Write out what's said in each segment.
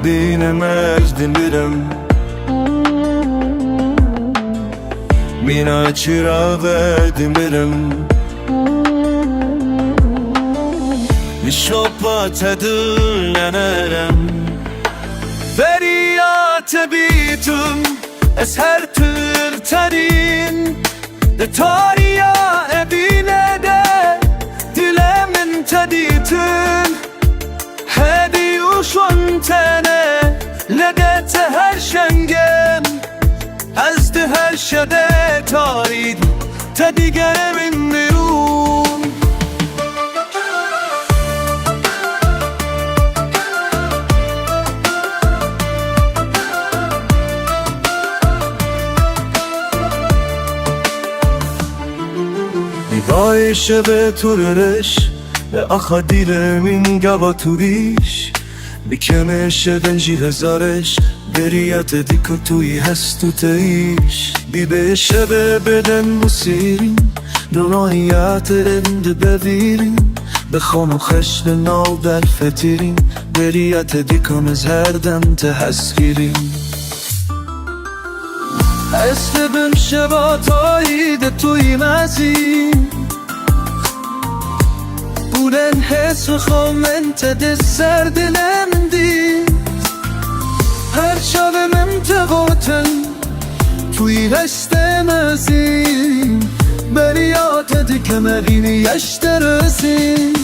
بين مجد برم مینا چراغ دمرم شبات دل نرم فریات بیتم از هر ترترین ده تاریا ابینه ده دل من تدیتن هدی و شونتنه لدت هر شنگم از ده هر شده تارید تا دیگر من نیرون Vay şebe turreş ve ahadir min gavaturiş Bikeme şeben jihazarış Beriyat dikutuyi hestu teiş Bibe şebe beden musirin Dunahiyat endi bevirin Bekhonu kheshben al del fetirin Beriyat dikum zherdem tehskirin Esbim şebatayı de tuymazin Bulen hes ve khavmente de serdilendi Her şavemim tegoten Tuy restemezin Beriyat dikemerini yaşterezin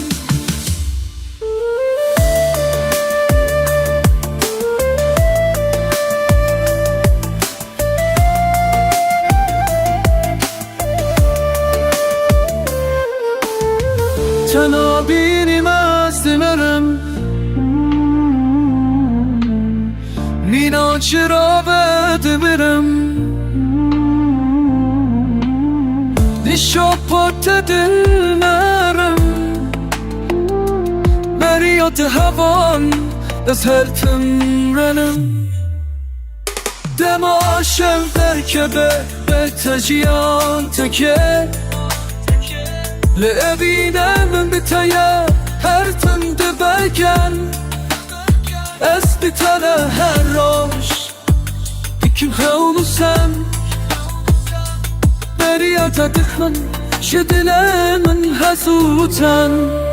Çanabirim azdimerim Mina çırab edimirim Dişapat edilmerim Beriyat havan از هر تمرنم دماشم درکبه به تجیان تکه لأبینم بتایا هر تند بگن از بتالا هر روش دیکم خولوسم بريات دخمن شدلان من حسوتن